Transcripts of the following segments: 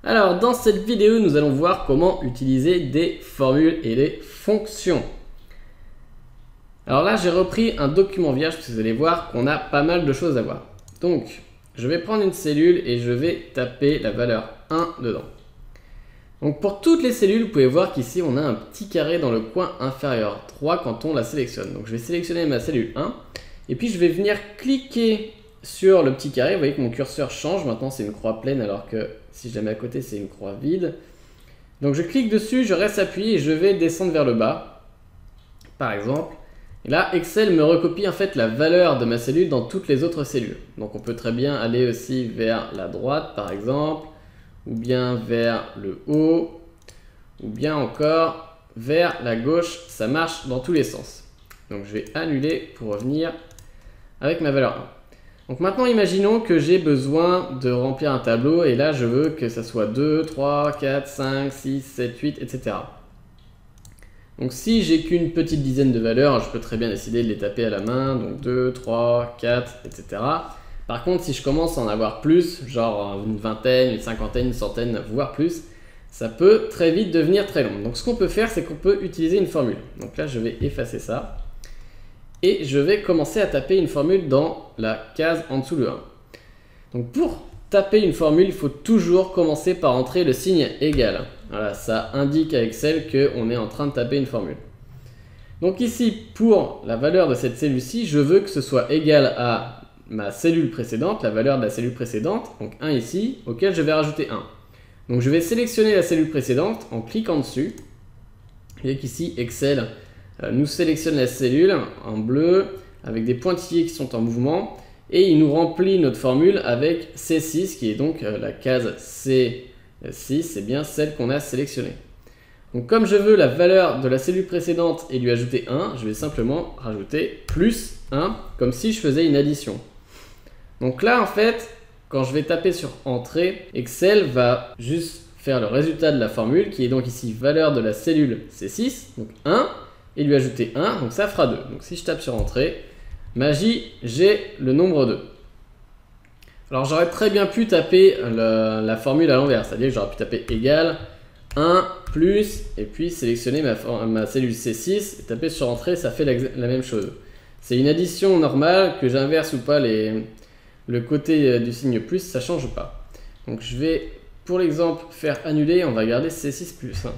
Alors dans cette vidéo, nous allons voir comment utiliser des formules et des fonctions. Alors là, j'ai repris un document vierge parce que vous allez voir qu'on a pas mal de choses à voir. Donc, je vais prendre une cellule et je vais taper la valeur 1 dedans. Donc pour toutes les cellules, vous pouvez voir qu'ici on a un petit carré dans le coin inférieur droit quand on la sélectionne. Donc je vais sélectionner ma cellule 1 et puis je vais venir cliquer sur le petit carré. Vous voyez que mon curseur change, maintenant c'est une croix pleine alors que si je la mets à côté c'est une croix vide. Donc je clique dessus, je reste appuyé et je vais descendre vers le bas par exemple. Et là Excel me recopie en fait la valeur de ma cellule dans toutes les autres cellules. Donc on peut très bien aller aussi vers la droite par exemple, ou bien vers le haut, ou bien encore vers la gauche, ça marche dans tous les sens. Donc je vais annuler pour revenir avec ma valeur 1. Donc maintenant imaginons que j'ai besoin de remplir un tableau et là je veux que ça soit 2, 3, 4, 5, 6, 7, 8, etc. Donc si j'ai qu'une petite dizaine de valeurs, je peux très bien décider de les taper à la main, donc 2, 3, 4, etc. Par contre, si je commence à en avoir plus, genre une vingtaine, une cinquantaine, une centaine, voire plus, ça peut très vite devenir très long. Donc ce qu'on peut faire, c'est qu'on peut utiliser une formule. Donc là, je vais effacer ça. Et je vais commencer à taper une formule dans la case en dessous le 1. Donc pour taper une formule, il faut toujours commencer par entrer le signe égal. Voilà, ça indique à Excel qu'on est en train de taper une formule. Donc ici, pour la valeur de cette cellule-ci, je veux que ce soit égal à ma cellule précédente, la valeur de la cellule précédente, donc 1 ici, auquel je vais rajouter 1. Donc je vais sélectionner la cellule précédente en cliquant dessus. Vous voyez qu'ici, Excel nous sélectionne la cellule en bleu, avec des pointillés qui sont en mouvement, et il nous remplit notre formule avec C6, qui est donc la case C6, c'est bien celle qu'on a sélectionnée. Donc comme je veux la valeur de la cellule précédente et lui ajouter 1, je vais simplement rajouter plus 1, comme si je faisais une addition. Donc là, en fait, quand je vais taper sur Entrée, Excel va juste faire le résultat de la formule, qui est donc ici valeur de la cellule C6, donc 1, et lui ajouter 1, donc ça fera 2. Donc si je tape sur Entrée, magie, j'ai le nombre 2. Alors j'aurais très bien pu taper la formule à l'envers, c'est-à-dire que j'aurais pu taper égal 1 plus, et puis sélectionner ma cellule C6, et taper sur Entrée, ça fait la même chose. C'est une addition normale, que j'inverse ou pas le côté du signe plus, ça ne change pas. Donc je vais, pour l'exemple, faire annuler, on va garder C6 plus 1.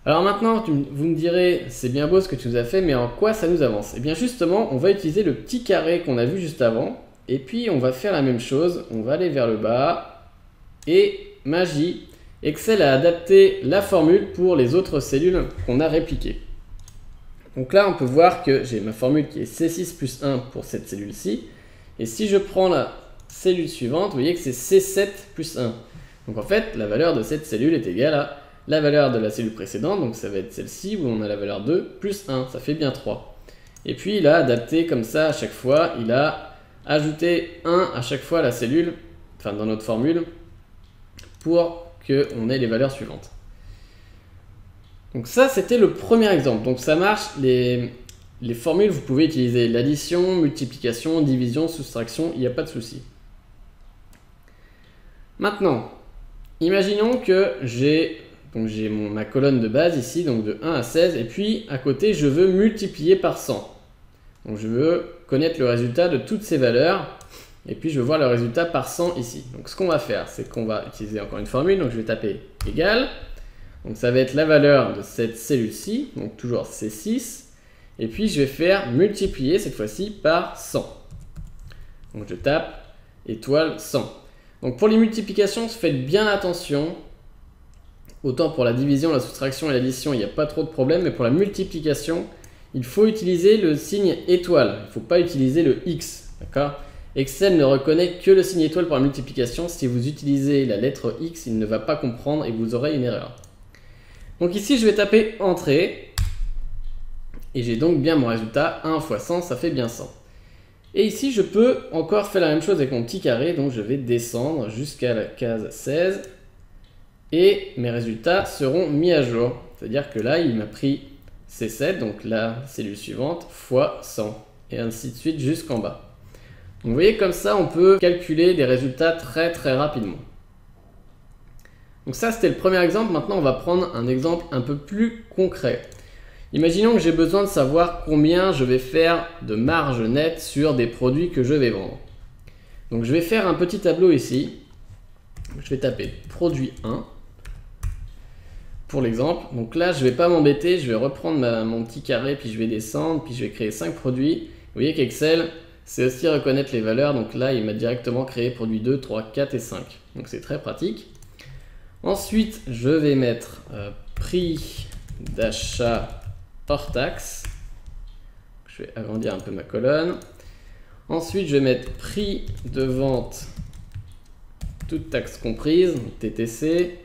Alors maintenant, vous me direz, c'est bien beau ce que tu nous as fait, mais en quoi ça nous avance? Eh bien justement, on va utiliser le petit carré qu'on a vu juste avant, et puis on va faire la même chose, on va aller vers le bas, et magie, Excel a adapté la formule pour les autres cellules qu'on a répliquées. Donc là, on peut voir que j'ai ma formule qui est C6 plus 1 pour cette cellule-ci, et si je prends la cellule suivante, vous voyez que c'est C7 plus 1. Donc en fait, la valeur de cette cellule est égale à la valeur de la cellule précédente, donc ça va être celle-ci où on a la valeur 2 plus 1, ça fait bien 3. Et puis il a adapté comme ça à chaque fois, il a ajouté 1 à chaque fois à la cellule, enfin dans notre formule, pour qu'on ait les valeurs suivantes. Donc ça c'était le premier exemple, donc ça marche, les formules vous pouvez utiliser l'addition, multiplication, division, soustraction, il n'y a pas de souci. Maintenant, imaginons que j'ai ma colonne de base ici, donc de 1 à 16, et puis à côté, je veux multiplier par 100. Donc je veux connaître le résultat de toutes ces valeurs, et puis je veux voir le résultat par 100 ici. Donc ce qu'on va faire, c'est qu'on va utiliser encore une formule, donc je vais taper égal, donc ça va être la valeur de cette cellule-ci, donc toujours C6, et puis je vais faire multiplier cette fois-ci par 100. Donc je tape étoile 100. Donc pour les multiplications, faites bien attention. Autant pour la division, la soustraction et l'addition, il n'y a pas trop de problème, mais pour la multiplication, il faut utiliser le signe étoile. Il ne faut pas utiliser le X. D'accord ? Excel ne reconnaît que le signe étoile pour la multiplication. Si vous utilisez la lettre X, il ne va pas comprendre et vous aurez une erreur. Donc ici, je vais taper Entrée. Et j'ai donc bien mon résultat. 1 fois 100, ça fait bien 100. Et ici, je peux encore faire la même chose avec mon petit carré. Donc je vais descendre jusqu'à la case 16. Et mes résultats seront mis à jour. C'est-à-dire que là, il m'a pris C7, donc la cellule suivante, fois 100. Et ainsi de suite jusqu'en bas. Donc vous voyez, comme ça, on peut calculer des résultats très rapidement. Donc ça, c'était le premier exemple. Maintenant, on va prendre un exemple un peu plus concret. Imaginons que j'ai besoin de savoir combien je vais faire de marge nette sur des produits que je vais vendre. Donc je vais faire un petit tableau ici. Je vais taper produit 1 pour l'exemple. Donc là, je ne vais pas m'embêter, je vais reprendre mon petit carré, puis je vais descendre, puis je vais créer 5 produits. Vous voyez qu'Excel, c'est aussi reconnaître les valeurs. Donc là, il m'a directement créé produit 2, 3, 4 et 5. Donc c'est très pratique. Ensuite, je vais mettre prix d'achat hors taxe. Je vais agrandir un peu ma colonne. Ensuite, je vais mettre prix de vente, toute taxe comprise, TTC.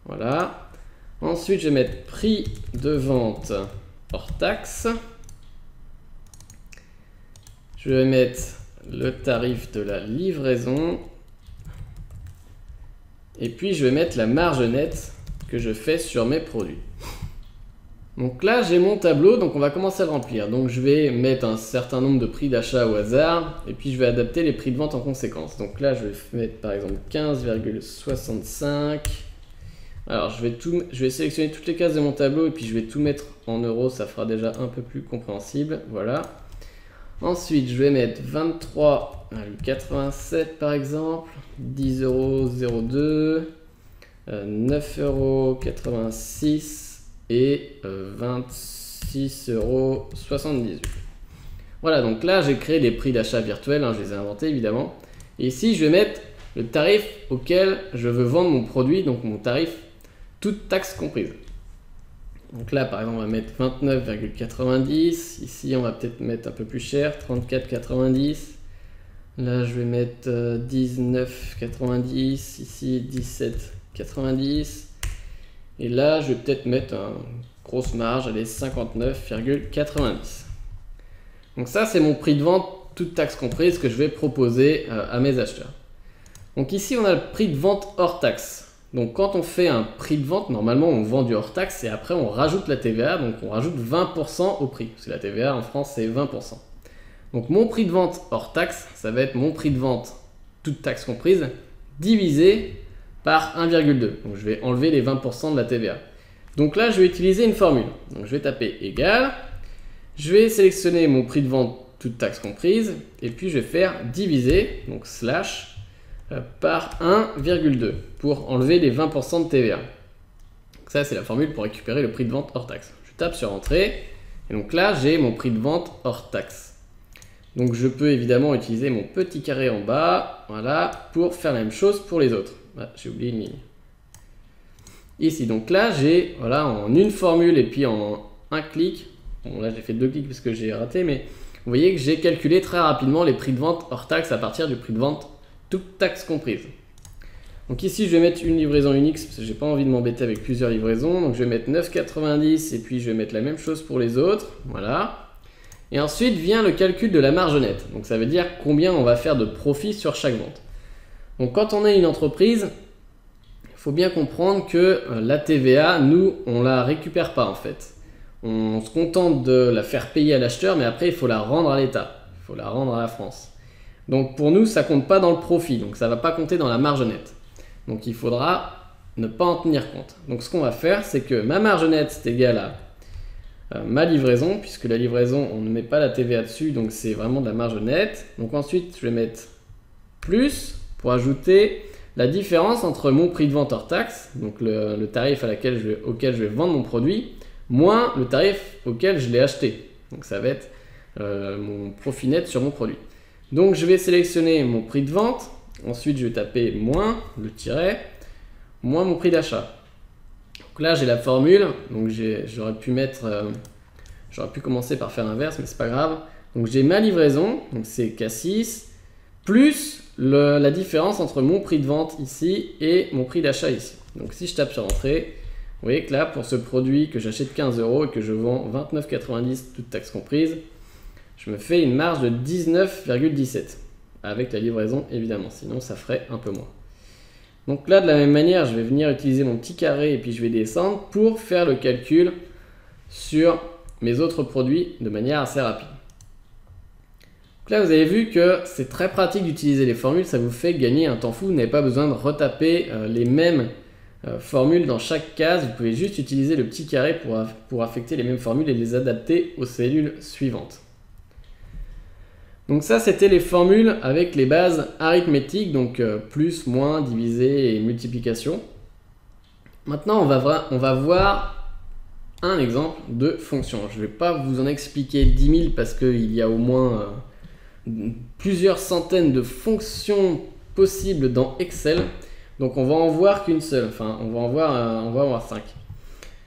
Voilà. Ensuite, je vais mettre prix de vente hors taxe. Je vais mettre le tarif de la livraison. Et puis, je vais mettre la marge nette que je fais sur mes produits. Donc là, j'ai mon tableau, donc on va commencer à le remplir. Donc je vais mettre un certain nombre de prix d'achat au hasard, et puis je vais adapter les prix de vente en conséquence. Donc là, je vais mettre par exemple 15,65. Alors je vais sélectionner toutes les cases de mon tableau, et puis je vais tout mettre en euros, ça fera déjà un peu plus compréhensible. Voilà. Ensuite, je vais mettre 23,87 par exemple, 10,02 €, 9,86 € et 26,78 €. Voilà, donc là j'ai créé des prix d'achat virtuels, je les ai inventés évidemment. Et ici je vais mettre le tarif auquel je veux vendre mon produit, donc mon tarif toute taxe comprise. Donc là par exemple on va mettre 29,90 €, ici on va peut-être mettre un peu plus cher, 34,90 €. Là je vais mettre 19,90 €, ici 17,90 €. Et là, je vais peut-être mettre une grosse marge, allez, 59,90 €. Donc ça, c'est mon prix de vente, toute taxe comprise, que je vais proposer à mes acheteurs. Donc ici, on a le prix de vente hors taxe. Donc quand on fait un prix de vente, normalement, on vend du hors taxe et après, on rajoute la TVA. Donc on rajoute 20% au prix. Parce que la TVA, en France, c'est 20%. Donc mon prix de vente hors taxe, ça va être mon prix de vente, toute taxe comprise, divisé par 1,2. Donc je vais enlever les 20% de la TVA. Donc là, je vais utiliser une formule. Donc je vais taper égal. Je vais sélectionner mon prix de vente, toute taxe comprise. Et puis je vais faire diviser, donc slash, par 1,2 pour enlever les 20% de TVA. Donc ça, c'est la formule pour récupérer le prix de vente hors taxe. Je tape sur entrée. Et donc là, j'ai mon prix de vente hors taxe. Donc je peux évidemment utiliser mon petit carré en bas, voilà, pour faire la même chose pour les autres. Ah, j'ai oublié une ligne. Ici, donc là, j'ai, voilà, en une formule et puis en un clic. Bon, là, j'ai fait 2 clics parce que j'ai raté, mais vous voyez que j'ai calculé très rapidement les prix de vente hors taxe à partir du prix de vente toute taxe comprise. Donc ici, je vais mettre une livraison unique parce que j'ai pas envie de m'embêter avec plusieurs livraisons. Donc je vais mettre 9,90 et puis je vais mettre la même chose pour les autres. Voilà. Et ensuite vient le calcul de la marge nette. Donc ça veut dire combien on va faire de profit sur chaque vente. Donc quand on est une entreprise, il faut bien comprendre que la TVA, nous, on la récupère pas en fait. On se contente de la faire payer à l'acheteur, mais après il faut la rendre à l'État. Il faut la rendre à la France. Donc pour nous, ça compte pas dans le profit. Donc ça va pas compter dans la marge nette. Donc il faudra ne pas en tenir compte. Donc ce qu'on va faire, c'est que ma marge nette, c'est égal à ma livraison, puisque la livraison, on ne met pas la TVA dessus, donc c'est vraiment de la marge nette. Donc ensuite, je vais mettre plus pour ajouter la différence entre mon prix de vente hors taxe, donc le tarif auquel je vais vendre mon produit, moins le tarif auquel je l'ai acheté. Donc ça va être mon profit net sur mon produit. Donc je vais sélectionner mon prix de vente, ensuite je vais taper moins, le tiret, moins mon prix d'achat. Donc là j'ai la formule, donc j'aurais pu commencer par faire l'inverse, mais c'est pas grave. Donc j'ai ma livraison, donc c'est K6, plus la différence entre mon prix de vente ici et mon prix d'achat ici. Donc si je tape sur entrée, vous voyez que là pour ce produit que j'achète 15 € et que je vends 29,90 toute taxe comprise, je me fais une marge de 19,17 avec la livraison évidemment, sinon ça ferait un peu moins. Donc là de la même manière, je vais venir utiliser mon petit carré et puis je vais descendre pour faire le calcul sur mes autres produits de manière assez rapide. Donc Donc là, vous avez vu que c'est très pratique d'utiliser les formules, ça vous fait gagner un temps fou, vous n'avez pas besoin de retaper les mêmes formules dans chaque case, vous pouvez juste utiliser le petit carré pour affecter les mêmes formules et les adapter aux cellules suivantes. Donc ça, c'était les formules avec les bases arithmétiques, donc plus, moins, diviser et multiplication. Maintenant, on va voir un exemple de fonction. Je ne vais pas vous en expliquer 10 000 parce qu'il y a au moins plusieurs centaines de fonctions possibles dans Excel. Donc on va en voir qu'une seule, enfin on va en voir 5.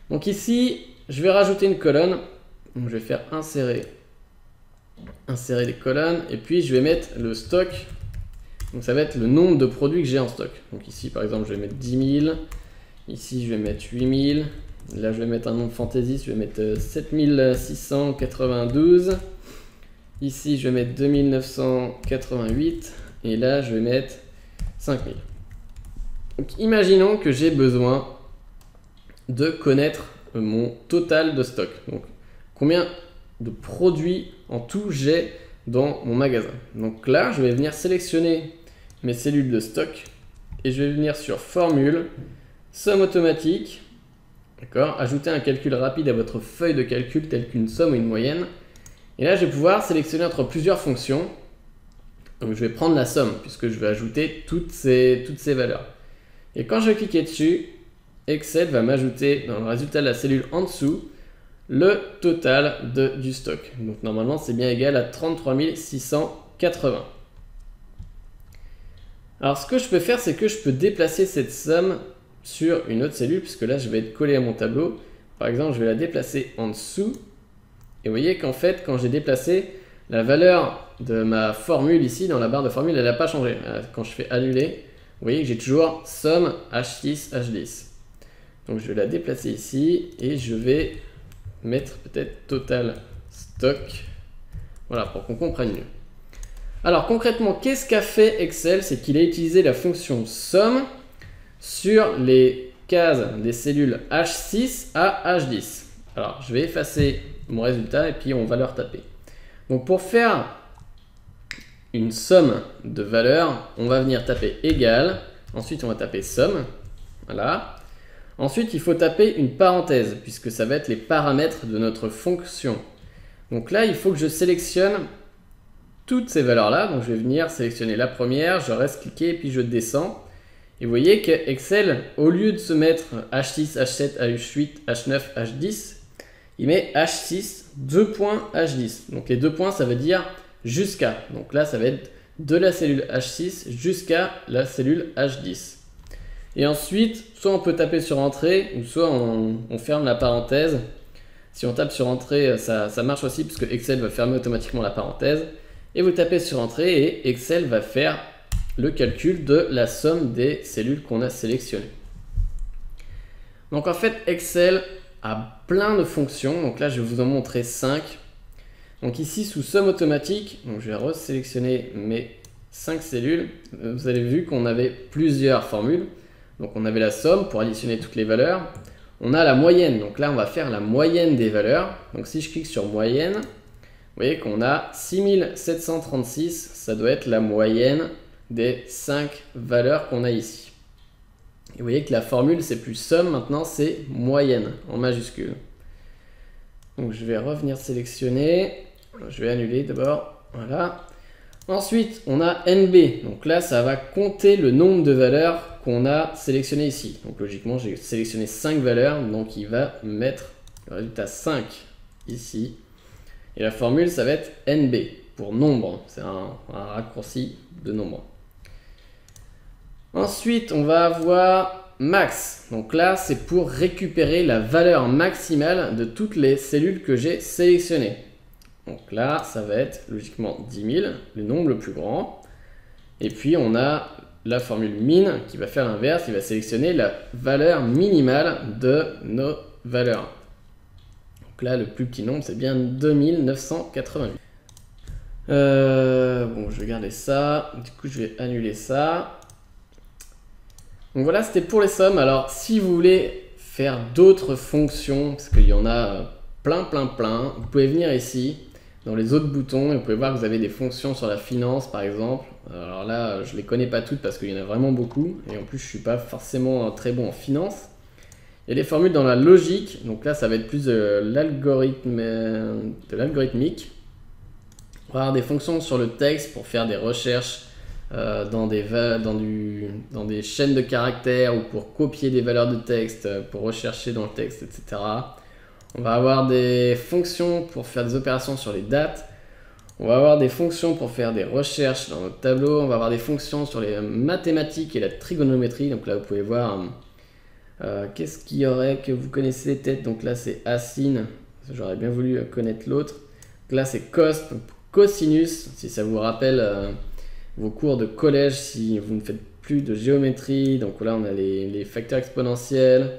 Donc ici, je vais rajouter une colonne. Donc je vais faire insérer les colonnes et puis je vais mettre le stock. Donc ça va être le nombre de produits que j'ai en stock. Donc ici par exemple je vais mettre 10 000. Ici je vais mettre 8 000. Là je vais mettre un nombre fantaisiste, je vais mettre 7692. Ici je vais mettre 2988. Et là je vais mettre 5000. Donc imaginons que j'ai besoin de connaître mon total de stock. Donc combien de produits en tout j'ai dans mon magasin. Donc là, je vais venir sélectionner mes cellules de stock et je vais venir sur formule, somme automatique, d'accord, ajouter un calcul rapide à votre feuille de calcul telle qu'une somme ou une moyenne. Et là, je vais pouvoir sélectionner entre plusieurs fonctions. Donc je vais prendre la somme puisque je vais ajouter toutes ces valeurs. Et quand je vais cliquer dessus, Excel va m'ajouter dans le résultat de la cellule en dessous le total du stock. Donc normalement c'est bien égal à 33 680. Alors ce que je peux faire, c'est que je peux déplacer cette somme sur une autre cellule, puisque là je vais être collé à mon tableau. Par exemple, je vais la déplacer en dessous. Et vous voyez qu'en fait, quand j'ai déplacé, la valeur de ma formule ici, dans la barre de formule, elle n'a pas changé. Quand je fais annuler, vous voyez que j'ai toujours somme H6, H10. Donc je vais la déplacer ici et je vais mettre peut-être total stock. Voilà, pour qu'on comprenne mieux. Alors concrètement, qu'est-ce qu'a fait Excel? C'est qu'il a utilisé la fonction somme sur les cases des cellules H6 à H10. Alors je vais effacer mon résultat et puis on va le retaper. Donc pour faire une somme de valeurs, on va venir taper égal, ensuite on va taper somme, voilà. Ensuite il faut taper une parenthèse puisque ça va être les paramètres de notre fonction. Donc là il faut que je sélectionne toutes ces valeurs là, donc je vais venir sélectionner la première, je reste cliqué et puis je descends. Et vous voyez que Excel, au lieu de se mettre H6, H7, H8, H9, H10, il met H6, 2 points, H10. Donc les 2 points, ça veut dire jusqu'à. Donc là, ça va être de la cellule H6 jusqu'à la cellule H10. Et ensuite, soit on peut taper sur Entrée, ou soit on ferme la parenthèse. Si on tape sur Entrée, ça marche aussi, puisque Excel va fermer automatiquement la parenthèse. Et vous tapez sur Entrée, et Excel va faire le calcul de la somme des cellules qu'on a sélectionnées. Donc en fait, Excel a plein de fonctions. Donc là, je vais vous en montrer 5. Donc ici, sous somme automatique, donc je vais resélectionner mes 5 cellules. Vous avez vu qu'on avait plusieurs formules. Donc on avait la somme pour additionner toutes les valeurs. On a la moyenne. Donc là, on va faire la moyenne des valeurs. Donc si je clique sur moyenne, vous voyez qu'on a 6736. Ça doit être la moyenne des 5 valeurs qu'on a ici. Et vous voyez que la formule, c'est plus somme, maintenant c'est moyenne en majuscule. Donc je vais revenir sélectionner, je vais annuler d'abord, voilà. Ensuite, on a NB, donc là ça va compter le nombre de valeurs qu'on a sélectionné ici. Donc logiquement, j'ai sélectionné 5 valeurs, donc il va mettre le résultat 5 ici. Et la formule, ça va être NB pour nombre, c'est un raccourci de nombre. Ensuite, on va avoir max. Donc là, c'est pour récupérer la valeur maximale de toutes les cellules que j'ai sélectionnées. Donc là, ça va être logiquement 10 000, le nombre le plus grand. Et puis, on a la formule min qui va faire l'inverse. Il va sélectionner la valeur minimale de nos valeurs. Donc là, le plus petit nombre, c'est bien 2988. Bon, je vais garder ça. Du coup, je vais annuler ça. Donc voilà, c'était pour les sommes. Alors, si vous voulez faire d'autres fonctions, parce qu'il y en a plein, vous pouvez venir ici. dans les autres boutons, et vous pouvez voir que vous avez des fonctions sur la finance par exemple. Alors là, je les connais pas toutes parce qu'il y en a vraiment beaucoup, et en plus je suis pas forcément très bon en finance. Il y a des formules dans la logique, donc là ça va être plus de l'algorithmique. On va avoir des fonctions sur le texte pour faire des recherches dans des chaînes de caractères ou pour copier des valeurs de texte, pour rechercher dans le texte, etc. On va avoir des fonctions pour faire des opérations sur les dates. On va avoir des fonctions pour faire des recherches dans notre tableau. On va avoir des fonctions sur les mathématiques et la trigonométrie. Donc là, vous pouvez voir qu'est-ce qu'il y aurait que vous connaissez peut-être. Donc là, c'est asine. J'aurais bien voulu connaître l'autre. Là, c'est cos, donc cosinus. Si ça vous rappelle vos cours de collège, si vous ne faites plus de géométrie. Donc là, on a les facteurs exponentiels.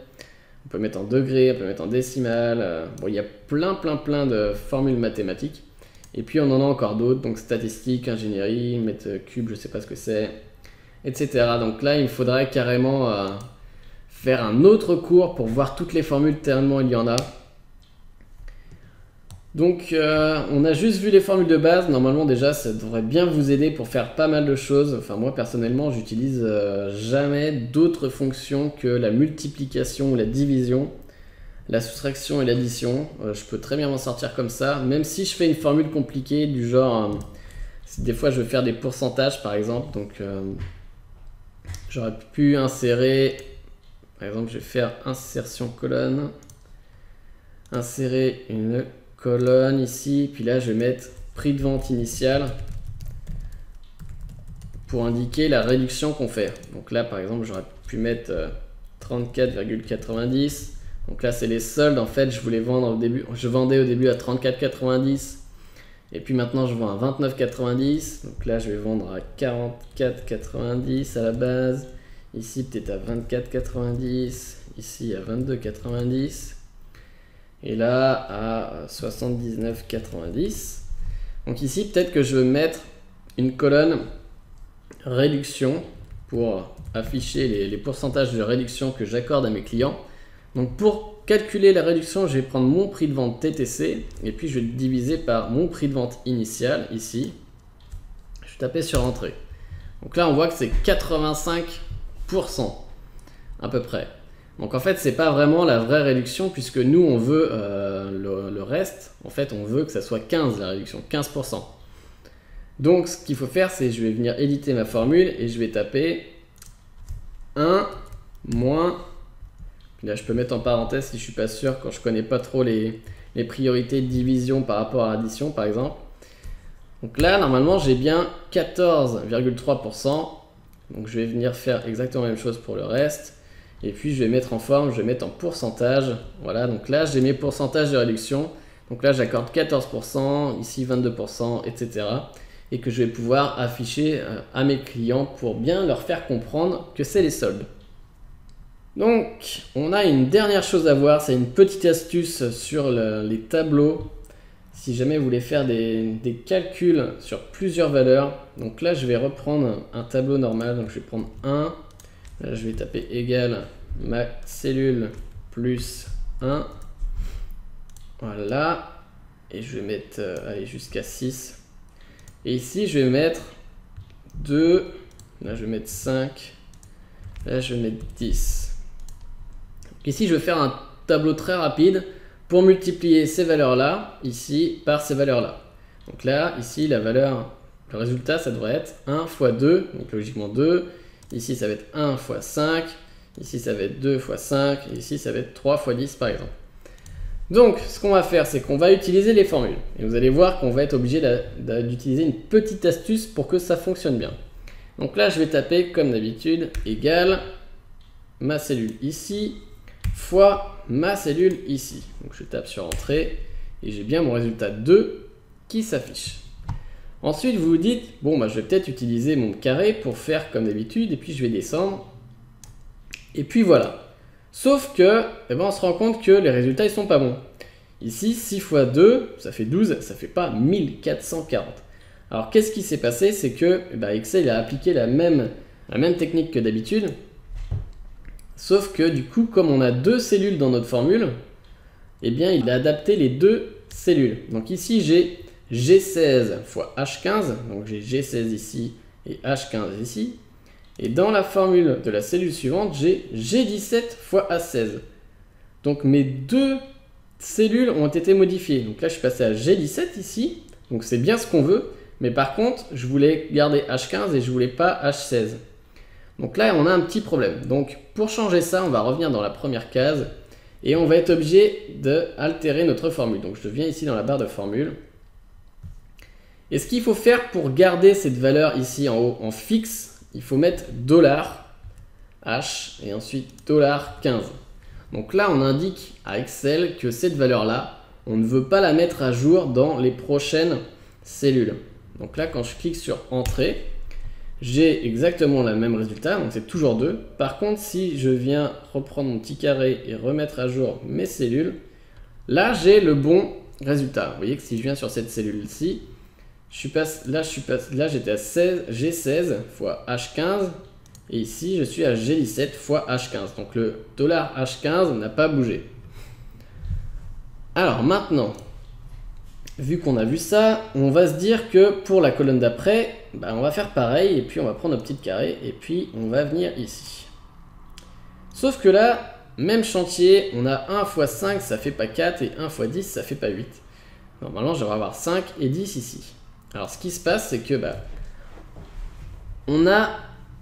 On peut mettre en degrés, on peut mettre en décimales. Bon, il y a plein de formules mathématiques. Et puis on en a encore d'autres, donc statistiques, ingénierie, mètre cube, je sais pas ce que c'est, etc. Donc là, il me faudrait carrément faire un autre cours pour voir toutes les formules tellement il y en a. Donc on a juste vu les formules de base. Normalement déjà, ça devrait bien vous aider pour faire pas mal de choses. Enfin moi personnellement, j'utilise jamais d'autres fonctions que la multiplication ou la division. La soustraction et l'addition, je peux très bien m'en sortir comme ça, même si je fais une formule compliquée du genre, des fois je veux faire des pourcentages par exemple, donc j'aurais pu insérer, par exemple je vais faire insertion colonne, insérer une colonne ici, puis là je vais mettre prix de vente initial pour indiquer la réduction qu'on fait. Donc là par exemple j'aurais pu mettre 34,90. Donc là c'est les soldes, en fait je voulais vendre au début, je vendais au début à 34,90 et puis maintenant je vends à 29,90. Donc là je vais vendre à 44,90 à la base, ici peut-être à 24,90, ici à 22,90 et là à 79,90. Donc ici peut-être que je veux mettre une colonne réduction pour afficher les pourcentages de réduction que j'accorde à mes clients. Donc pour calculer la réduction, je vais prendre mon prix de vente TTC et puis je vais le diviser par mon prix de vente initial ici. Je vais taper sur entrée. Donc là on voit que c'est 85% à peu près. Donc en fait c'est pas vraiment la vraie réduction puisque nous on veut le reste. En fait on veut que ça soit 15 la réduction, 15%. Donc ce qu'il faut faire c'est je vais venir éditer ma formule et je vais taper 1 moins. Là, je peux mettre en parenthèse si je suis pas sûr, quand je connais pas trop les priorités de division par rapport à addition, par exemple. Donc là, normalement, j'ai bien 14,3%. Donc je vais venir faire exactement la même chose pour le reste. Et puis, je vais mettre en forme, je vais mettre en pourcentage. Voilà, donc là, j'ai mes pourcentages de réduction. Donc là, j'accorde 14%, ici 22%, etc. Et que je vais pouvoir afficher à mes clients pour bien leur faire comprendre que c'est les soldes. Donc, on a une dernière chose à voir, c'est une petite astuce sur les tableaux. Si jamais vous voulez faire des calculs sur plusieurs valeurs, donc là je vais reprendre un tableau normal, donc je vais prendre 1, là je vais taper égal ma cellule plus 1, voilà, et je vais mettre allez, jusqu'à 6, et ici je vais mettre 2, là je vais mettre 5, là je vais mettre 10. Ici, je vais faire un tableau très rapide pour multiplier ces valeurs-là, ici, par ces valeurs-là. Donc là, ici, le résultat, ça devrait être 1 fois 2, donc logiquement 2. Ici, ça va être 1 fois 5. Ici, ça va être 2 fois 5. Et ici, ça va être 3 fois 10, par exemple. Donc, ce qu'on va faire, c'est qu'on va utiliser les formules. Et vous allez voir qu'on va être obligé d'utiliser une petite astuce pour que ça fonctionne bien. Donc là, je vais taper, comme d'habitude, égal ma cellule ici, fois ma cellule ici. Donc je tape sur entrée et j'ai bien mon résultat 2 qui s'affiche. Ensuite vous vous dites, bon bah je vais peut-être utiliser mon carré pour faire comme d'habitude et puis je vais descendre. Et puis voilà. Sauf que, eh ben, on se rend compte que les résultats ils sont pas bons. Ici 6 fois 2, ça fait 12, ça fait pas 1440. Alors qu'est-ce qui s'est passé? C'est que Excel a appliqué la même technique que d'habitude. Sauf que du coup, comme on a deux cellules dans notre formule, eh bien il a adapté les deux cellules. Donc ici, G16 fois H15, donc j'ai G16 ici et H15 ici. Et dans la formule de la cellule suivante, j'ai G17 fois A16. Donc mes deux cellules ont été modifiées. Donc là, je suis passé à G17 ici. Donc c'est bien ce qu'on veut. Mais par contre, je voulais garder H15 et je voulais pas H16. Donc là, on a un petit problème. Donc pour changer ça, on va revenir dans la première case. Et on va être obligé d'altérer notre formule. Donc je viens ici dans la barre de formule. Et ce qu'il faut faire pour garder cette valeur ici en haut en fixe, il faut mettre $H et ensuite $15. Donc là, on indique à Excel que cette valeur-là, on ne veut pas la mettre à jour dans les prochaines cellules. Donc là, quand je clique sur Entrée, j'ai exactement le même résultat, donc c'est toujours 2. Par contre, si je viens reprendre mon petit carré et remettre à jour mes cellules, là, j'ai le bon résultat. Vous voyez que si je viens sur cette cellule-ci, là j'étais à G16 fois H15 et ici je suis à G17 fois H15. Donc le $H15 n'a pas bougé. Alors maintenant, vu qu'on a vu ça, on va se dire que pour la colonne d'après, on va faire pareil et puis on va prendre notre petit carré et puis on va venir ici. Sauf que là, même chantier, on a 1 x 5 ça fait pas 4 et 1 x 10 ça fait pas 8. Normalement, je vais avoir 5 et 10 ici. Alors ce qui se passe, c'est que on a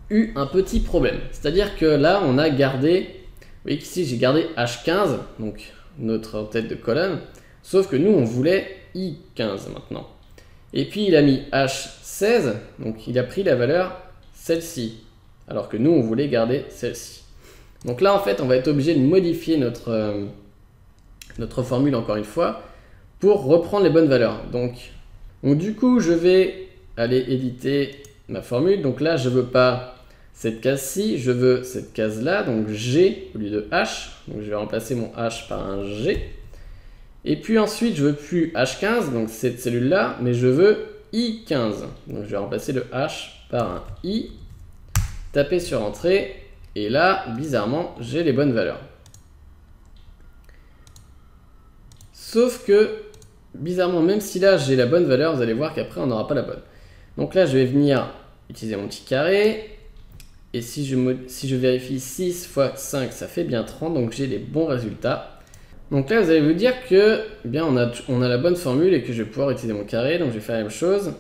eu un petit problème. C'est-à-dire que là, on a gardé, vous voyez qu'ici j'ai gardé H15, donc notre tête de colonne, sauf que nous on voulait I15 maintenant. Et puis il a mis H16, donc il a pris la valeur celle-ci, alors que nous on voulait garder celle-ci. Donc là en fait on va être obligé de modifier notre formule encore une fois pour reprendre les bonnes valeurs. Donc du coup je vais aller éditer ma formule. Donc là je veux pas cette case-ci, je veux cette case-là, donc G au lieu de H. Donc je vais remplacer mon H par un G. Et puis ensuite je veux plus H15, donc cette cellule-là, mais je veux I15. Donc je vais remplacer le H par un I, taper sur Entrée, et là, bizarrement, j'ai les bonnes valeurs. Sauf que, bizarrement, même si là j'ai la bonne valeur, vous allez voir qu'après on n'aura pas la bonne. Donc là je vais venir utiliser mon petit carré, et si je vérifie 6 fois 5, ça fait bien 30, donc j'ai les bons résultats. Donc là vous allez vous dire que on a la bonne formule et que je vais pouvoir utiliser mon carré, donc je vais faire la même chose.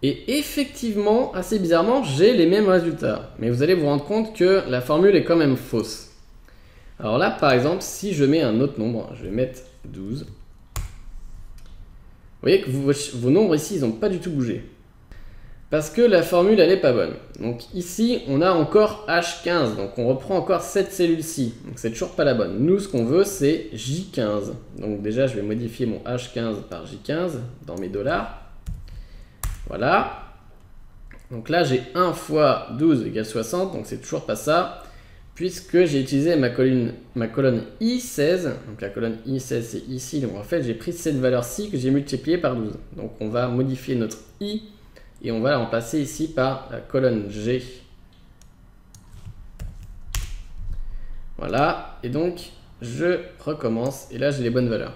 Et effectivement, assez bizarrement, j'ai les mêmes résultats. Mais vous allez vous rendre compte que la formule est quand même fausse. Alors là, par exemple, si je mets un autre nombre, je vais mettre 12. Vous voyez que vos nombres ici, ils n'ont pas du tout bougé. Parce que la formule, elle n'est pas bonne. Donc ici, on a encore H15. Donc on reprend encore cette cellule-ci. Donc c'est toujours pas la bonne. Nous, ce qu'on veut, c'est J15. Donc déjà, je vais modifier mon H15 par J15 dans mes dollars. Voilà. Donc là, j'ai 1 fois 12 égale 60. Donc c'est toujours pas ça. Puisque j'ai utilisé ma colonne I16. Donc la colonne I16, c'est ici. Donc en fait, j'ai pris cette valeur-ci que j'ai multipliée par 12. Donc on va modifier notre I. Et on va la remplacer ici par la colonne G. Voilà. Et donc, je recommence. Et là, j'ai les bonnes valeurs.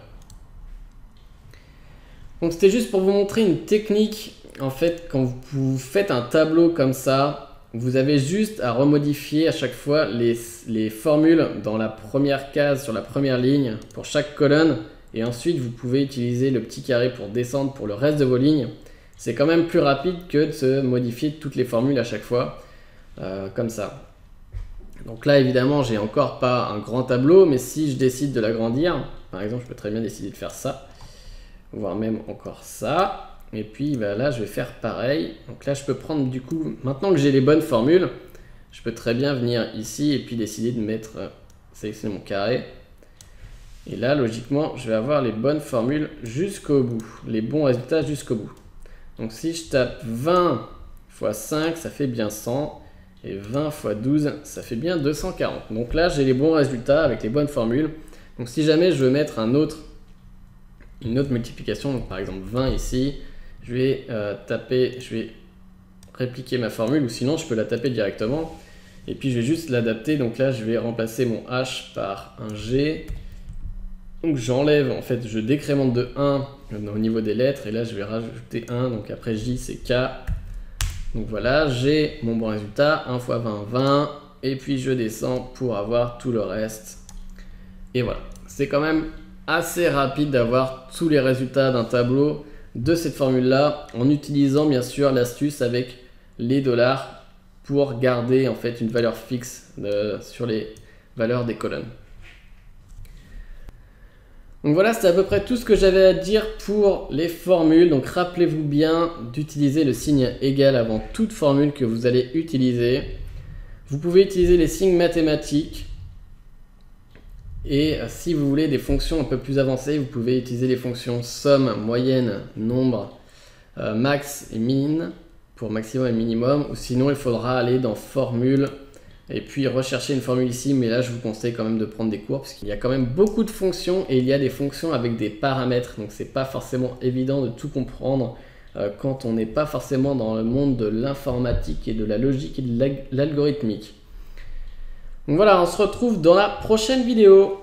Donc, c'était juste pour vous montrer une technique. En fait, quand vous faites un tableau comme ça, vous avez juste à remodifier à chaque fois les formules dans la première case, sur la première ligne, pour chaque colonne. Et ensuite, vous pouvez utiliser le petit carré pour descendre pour le reste de vos lignes. C'est quand même plus rapide que de se modifier toutes les formules à chaque fois, comme ça. Donc là, évidemment, j'ai encore pas un grand tableau, mais si je décide de l'agrandir, par exemple, je peux très bien décider de faire ça, voire même encore ça. Et puis là, je vais faire pareil. Donc là, je peux prendre du coup, maintenant que j'ai les bonnes formules, je peux très bien venir ici et puis décider de mettre, sélectionner mon carré. Et là, logiquement, je vais avoir les bonnes formules jusqu'au bout, les bons résultats jusqu'au bout. Donc si je tape 20 x 5, ça fait bien 100. Et 20 x 12, ça fait bien 240. Donc là, j'ai les bons résultats avec les bonnes formules. Donc si jamais je veux mettre une autre multiplication, donc par exemple 20 ici, je vais je vais répliquer ma formule, ou sinon je peux la taper directement. Et puis je vais juste l'adapter. Donc là, je vais remplacer mon H par un G. Donc j'enlève, en fait, je décrémente de 1 au niveau des lettres, et là je vais rajouter 1, donc après J c'est K. Donc voilà, j'ai mon bon résultat, 1 fois 20, 20, et puis je descends pour avoir tout le reste. Et voilà, c'est quand même assez rapide d'avoir tous les résultats d'un tableau de cette formule-là, en utilisant bien sûr l'astuce avec les dollars pour garder en fait une valeur fixe sur les valeurs des colonnes. Donc voilà, c'est à peu près tout ce que j'avais à dire pour les formules. Donc rappelez-vous bien d'utiliser le signe égal avant toute formule que vous allez utiliser. Vous pouvez utiliser les signes mathématiques. Et si vous voulez des fonctions un peu plus avancées, vous pouvez utiliser les fonctions somme, moyenne, nombre, max et min pour maximum et minimum. Ou sinon, il faudra aller dans formule et puis rechercher une formule ici, mais là je vous conseille quand même de prendre des cours parce qu'il y a quand même beaucoup de fonctions et il y a des fonctions avec des paramètres, donc c'est pas forcément évident de tout comprendre quand on n'est pas forcément dans le monde de l'informatique et de la logique et de l'algorithmique. Donc voilà, on se retrouve dans la prochaine vidéo.